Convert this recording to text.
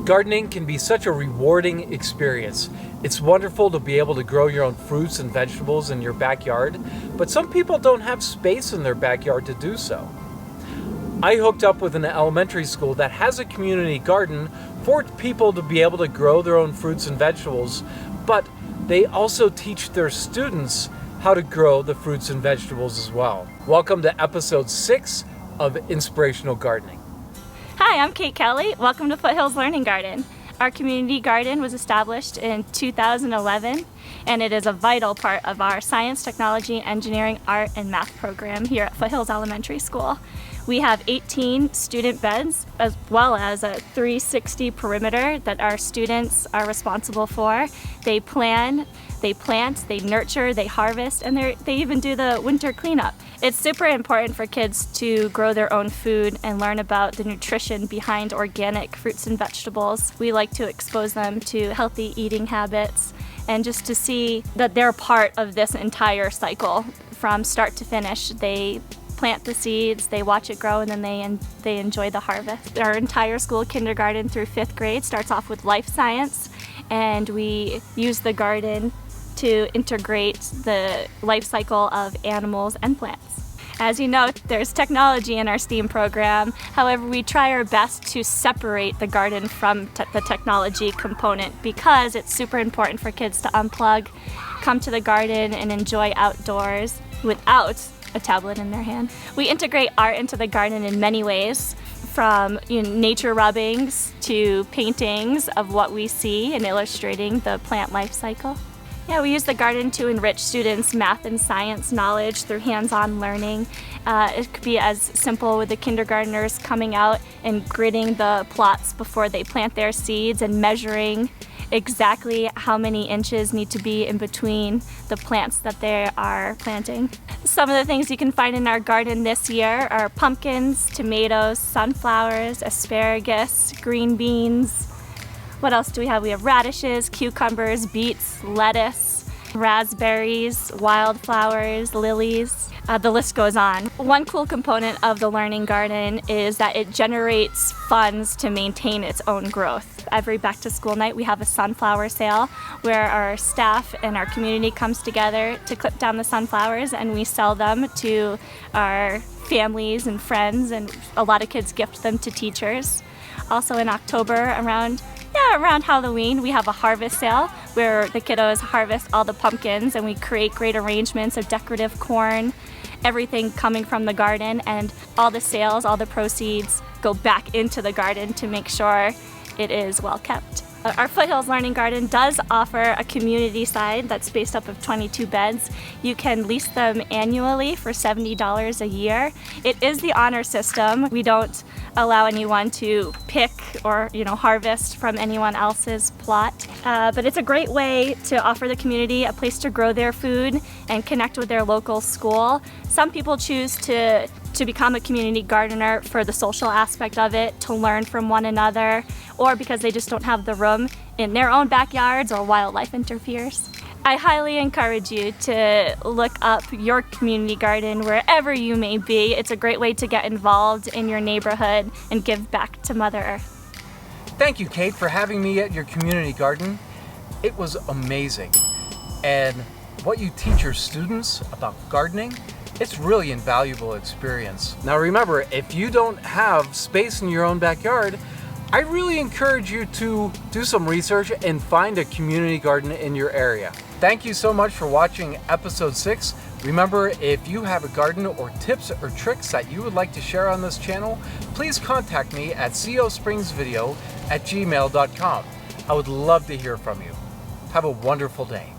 Gardening can be such a rewarding experience. It's wonderful to be able to grow your own fruits and vegetables in your backyard, but some people don't have space in their backyard to do so. I hooked up with an elementary school that has a community garden for people to be able to grow their own fruits and vegetables, but they also teach their students how to grow the fruits and vegetables as well. Welcome to episode 6 of Inspirational Gardening. Hi, I'm Kate Kelly. Welcome to Foothills Learning Garden. Our community garden was established in 2011, and it is a vital part of our science, technology, engineering, art, and math program here at Foothills Elementary School. We have 18 student beds as well as a 360 perimeter that our students are responsible for. They plan, they plant, they nurture, they harvest, and they even do the winter cleanup. It's super important for kids to grow their own food and learn about the nutrition behind organic fruits and vegetables. We like to expose them to healthy eating habits and just to see that they're part of this entire cycle from start to finish. They plant the seeds, they watch it grow, and then they enjoy the harvest. Our entire school, kindergarten through 5th grade, starts off with life science, and we use the garden to integrate the life cycle of animals and plants. As you know, there's technology in our STEAM program. However, we try our best to separate the garden from the technology component because it's super important for kids to unplug, come to the garden, and enjoy outdoors without a tablet in their hand. We integrate art into the garden in many ways, from nature rubbings to paintings of what we see and illustrating the plant life cycle. Yeah, we use the garden to enrich students' math and science knowledge through hands-on learning. It could be as simple with the kindergartners coming out and gridding the plots before they plant their seeds and measuring exactly how many inches need to be in between the plants that they are planting. Some of the things you can find in our garden this year are pumpkins, tomatoes, sunflowers, asparagus, green beans. What else do we have? We have radishes, cucumbers, beets, lettuce, raspberries, wildflowers, lilies. The list goes on. One cool component of the Learning Garden is that it generates funds to maintain its own growth. Every back to school night we have a sunflower sale where our staff and our community comes together to clip down the sunflowers, and we sell them to our families and friends, and a lot of kids gift them to teachers. Also in October around Halloween, we have a harvest sale where the kiddos harvest all the pumpkins, and we create great arrangements of decorative corn, everything coming from the garden, and all the sales, all the proceeds go back into the garden to make sure it is well kept. Our Foothills Learning Garden does offer a community side that's spaced up of 22 beds. You can lease them annually for $70 a year. It is the honor system. We don't allow anyone to pick or harvest from anyone else's plot. But it's a great way to offer the community a place to grow their food and connect with their local school. Some people choose to become a community gardener for the social aspect of it, to learn from one another, or because they just don't have the room in their own backyards or wildlife interferes. I highly encourage you to look up your community garden wherever you may be. It's a great way to get involved in your neighborhood and give back to Mother Earth. Thank you, Kate, for having me at your community garden. It was amazing. And what you teach your students about gardening, it's really an invaluable experience. Now remember, if you don't have space in your own backyard, I really encourage you to do some research and find a community garden in your area. Thank you so much for watching episode 6. Remember, if you have a garden or tips or tricks that you would like to share on this channel, please contact me at cospringsvideo@gmail.com. I would love to hear from you. Have a wonderful day.